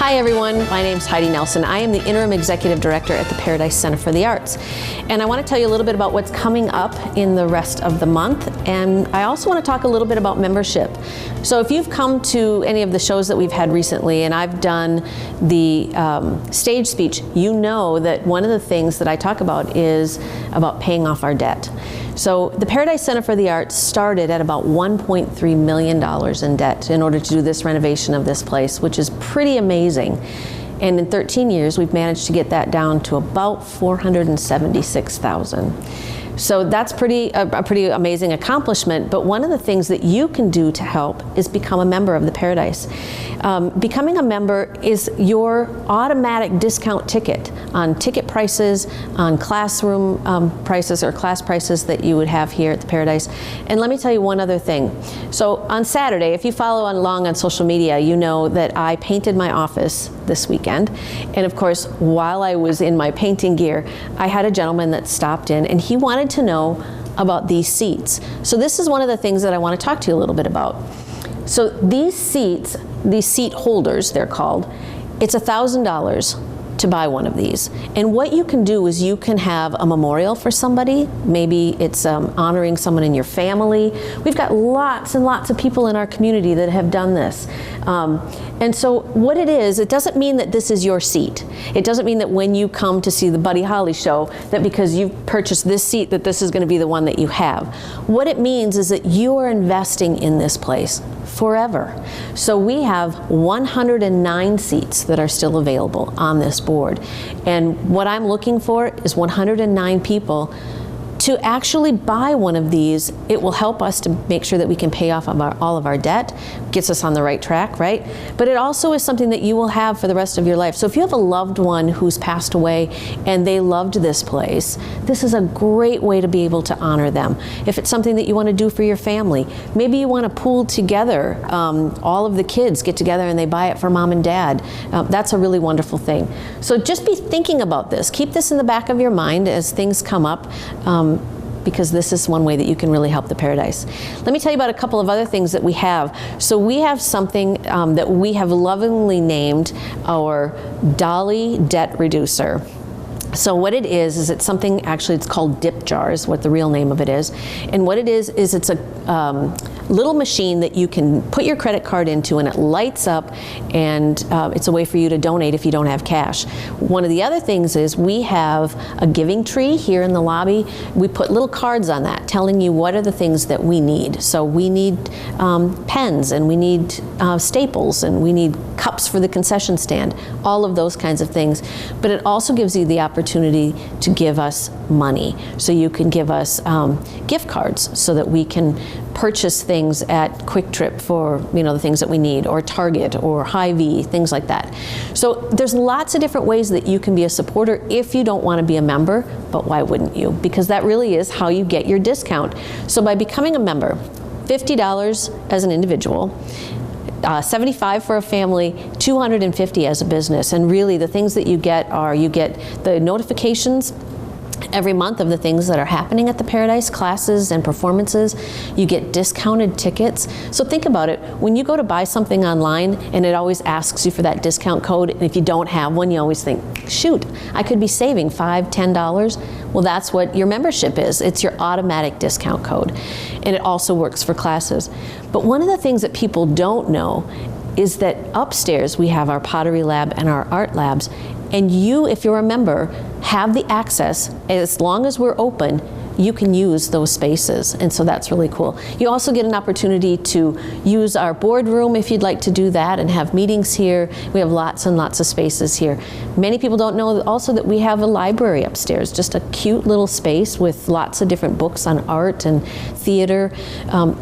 Hi everyone, my name's Heidi Nelson. I am the Interim Executive Director at the Paradise Center for the Arts. And I want to tell you a little bit about what's coming up in the rest of the month. And I also want to talk a little bit about membership. So if you've come to any of the shows that we've had recently, and I've done the stage speech, you know that one of the things that I talk about is about paying off our debt. So the Paradise Center for the Arts started at about $1.3 million in debt in order to do this renovation of this place, which is pretty amazing. And in 13 years, we've managed to get that down to about $476,000. So that's a pretty amazing accomplishment, but one of the things that you can do to help is become a member of the Paradise. Becoming a member is your automatic discount ticket on ticket prices, on classroom prices or class prices that you would have here at the Paradise. And let me tell you one other thing. So on Saturday, if you follow along on social media, you know that I painted my office this weekend. And of course, while I was in my painting gear, I had a gentleman that stopped in and he wanted to know about these seats. So this is one of the things that I want to talk to you a little bit about. So these seats, these seat holders, they're called, it's $1,000 to buy one of these. And what you can do is you can have a memorial for somebody. Maybe it's honoring someone in your family. We've got lots and lots of people in our community that have done this. And so what it is, it doesn't mean that this is your seat. It doesn't mean that when you come to see the Buddy Holly show, that because you've purchased this seat, that this is going to be the one that you have. What it means is that you are investing in this place forever. So we have 109 seats that are still available on this board. And what I'm looking for is 109 people to actually buy one of these. It will help us to make sure that we can pay off all of our debt, gets us on the right track, right? But it also is something that you will have for the rest of your life. So if you have a loved one who's passed away and they loved this place, this is a great way to be able to honor them. If it's something that you want to do for your family, maybe you want to pool together, all of the kids get together and they buy it for mom and dad. That's a really wonderful thing. So just be thinking about this. Keep this in the back of your mind as things come up. Because this is one way that you can really help the Paradise. Let me tell you about a couple of other things that we have. So we have something that we have lovingly named our Dolly Debt Reducer. So what it is it's something, actually it's called Dip Jars, what the real name of it is. And what it is it's a little machine that you can put your credit card into and it lights up, and it's a way for you to donate if you don't have cash. One of the other things is we have a giving tree here in the lobby. We put little cards on that telling you what are the things that we need. So we need pens, and we need staples, and we need cups for the concession stand, all of those kinds of things. But it also gives you the opportunity to give us money. So you can give us gift cards so that we can purchase things at Quick Trip for the things that we need, or Target or Hy-Vee, things like that. So there's lots of different ways that you can be a supporter if you don't want to be a member, but why wouldn't you? Because that really is how you get your discount. So by becoming a member, $50 as an individual, $75 for a family, $250 as a business. And really the things that you get are, you get the notifications every month of the things that are happening at the Paradise, classes and performances. You get discounted tickets. So think about it. When you go to buy something online and it always asks you for that discount code, and if you don't have one, you always think, shoot, I could be saving $5, $10. Well, that's what your membership is. It's your automatic discount code. And it also works for classes. But one of the things that people don't know is that upstairs we have our pottery lab and our art labs. And you, if you're a member, have the access. As long as we're open, you can use those spaces. And so that's really cool. You also get an opportunity to use our boardroom if you'd like to do that and have meetings here. We have lots and lots of spaces here. Many people don't know also that we have a library upstairs, just a cute little space with lots of different books on art and theater.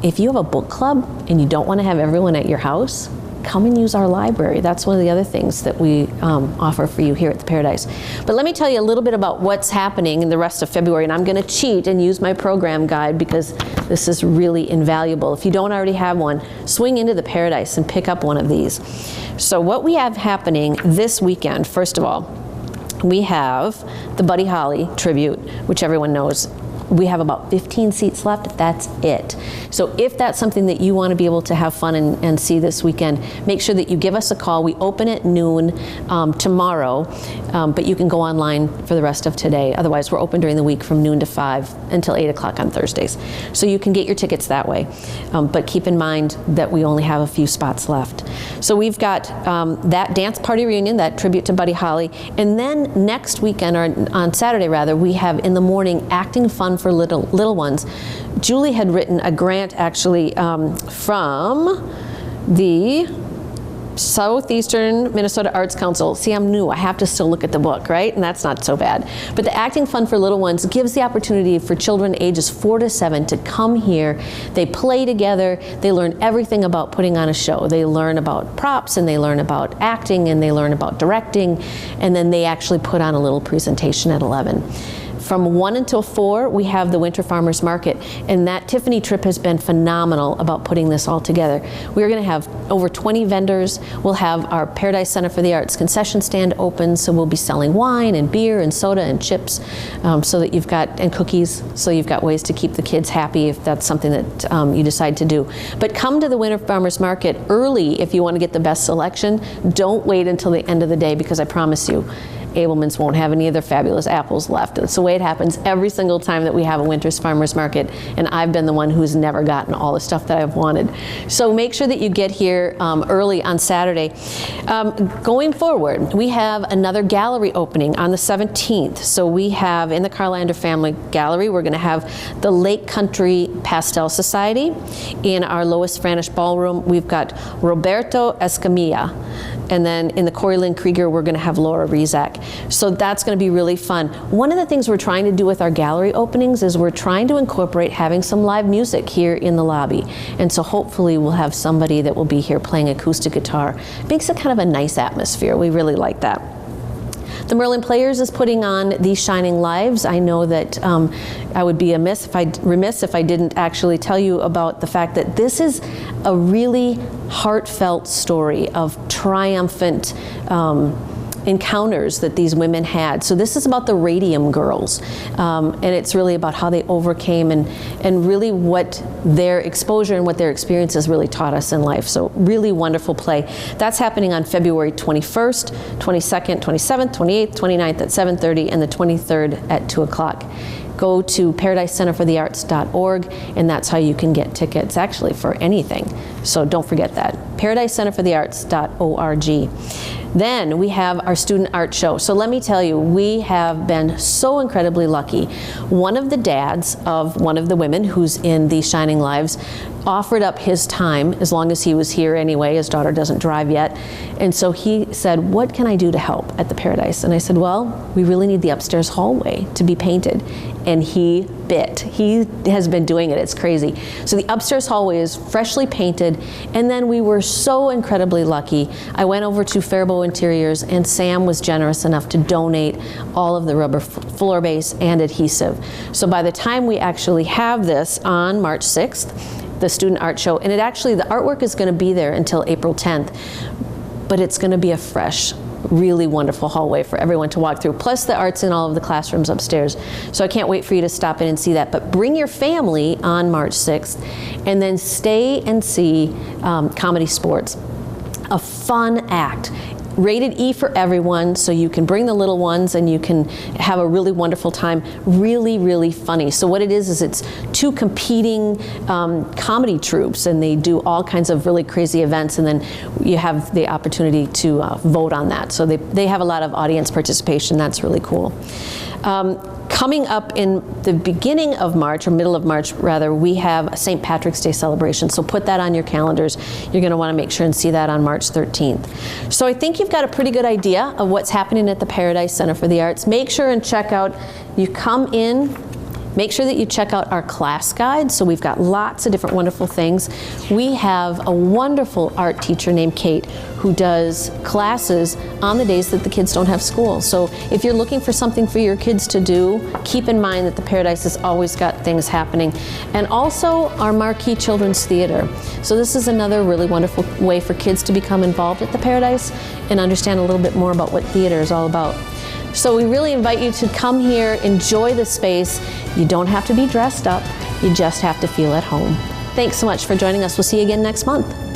If you have a book club and you don't want to have everyone at your house, come and use our library. That's one of the other things that we offer for you here at the Paradise. But let me tell you a little bit about what's happening in the rest of February, and I'm going to cheat and use my program guide because this is really invaluable. If you don't already have one, swing into the Paradise and pick up one of these. So what we have happening this weekend, first of all, we have the Buddy Holly tribute, which everyone knows We have about 15 seats left. That's it. So if that's something that you want to be able to have fun and see this weekend, make sure that you give us a call. We open at noon tomorrow, but you can go online for the rest of today. Otherwise, we're open during the week from noon to 5 until 8 o'clock on Thursdays. So you can get your tickets that way. But keep in mind that we only have a few spots left. So we've got that dance party reunion, that tribute to Buddy Holly. And then next weekend, or on Saturday rather, we have in the morning acting fun for little ones. Julie had written a grant actually from the Southeastern Minnesota Arts Council. See, I'm new. I have to still look at the book, right? And that's not so bad. But the Acting Fun for Little Ones gives the opportunity for children ages 4 to 7 to come here. They play together. They learn everything about putting on a show. They learn about props, and they learn about acting, and they learn about directing, and then they actually put on a little presentation at 11. From 1 until 4, we have the Winter Farmers Market, and that Tiffany trip has been phenomenal about putting this all together. We're going to have over 20 vendors. We'll have our Paradise Center for the Arts concession stand open, so we'll be selling wine and beer and soda and chips, so that you've got, and cookies, so you've got ways to keep the kids happy if that's something that you decide to do. But come to the Winter Farmers Market early if you want to get the best selection. Don't wait until the end of the day, because I promise you, Abelman's won't have any of their fabulous apples left. It's the way it happens every single time that we have a Winter's Farmers Market, and I've been the one who's never gotten all the stuff that I've wanted. So make sure that you get here early on Saturday. Going forward, we have another gallery opening on the 17th. So we have, in the Carlander Family Gallery, we're going to have the Lake Country Pastel Society. In our Lois Franish Ballroom, we've got Roberto Escamilla. And then in the Corey Lynn Krieger, we're going to have Laura Rizak. So that's going to be really fun. One of the things we're trying to do with our gallery openings is we're trying to incorporate having some live music here in the lobby. And so hopefully we'll have somebody that will be here playing acoustic guitar. Makes it kind of a nice atmosphere. We really like that. The Merlin Players is putting on These Shining Lives. I know that I would be remiss if I didn't actually tell you about the fact that this is a really heartfelt story of triumphant encounters that these women had. So this is about the Radium Girls, and it's really about how they overcame and really what their exposure and what their experiences really taught us in life. So really wonderful play. That's happening on February 21st, 22nd, 27th, 28th, 29th at 7:30, and the 23rd at 2 o'clock. Go to ParadiseCenterForTheArts.org, and that's how you can get tickets, actually, for anything. So don't forget that. ParadiseCenterForTheArts.org. Then we have our student art show. So let me tell you, we have been so incredibly lucky. One of the dads of one of the women who's in These Shining Lives offered up his time, as long as he was here anyway. His daughter doesn't drive yet. And so he said, what can I do to help at the Paradise? And I said, well, we really need the upstairs hallway to be painted. And he bit. He has been doing it. It's crazy. So the upstairs hallway is freshly painted. And then we were so incredibly lucky. I went over to Faribault Interiors, and Sam was generous enough to donate all of the rubber floor base and adhesive. So by the time we actually have this on March 6th, the student art show, and the artwork is going to be there until April 10th, but it's going to be a fresh, really wonderful hallway for everyone to walk through, plus the art's in all of the classrooms upstairs. So I can't wait for you to stop in and see that. But bring your family on March 6th, and then stay and see Comedy Sports, a fun act. Rated E for everyone, so you can bring the little ones and you can have a really wonderful time. Really, really funny. So what it is it's two competing comedy troupes, and they do all kinds of really crazy events, and then you have the opportunity to vote on that. So they have a lot of audience participation. That's really cool. Coming up in the beginning of March, or middle of March rather, we have a St. Patrick's Day celebration. So put that on your calendars. You're going to want to make sure and see that on March 13th. So I think you've got a pretty good idea of what's happening at the Paradise Center for the Arts. Make sure and check out, you come in, make sure that you check out our class guide. So we've got lots of different wonderful things. We have a wonderful art teacher named Kate who does classes on the days that the kids don't have school. So if you're looking for something for your kids to do, keep in mind that the Paradise has always got things happening. And also our Marquee Children's Theater. So this is another really wonderful way for kids to become involved at the Paradise and understand a little bit more about what theater is all about. So we really invite you to come here, enjoy the space. You don't have to be dressed up, you just have to feel at home. Thanks so much for joining us. We'll see you again next month.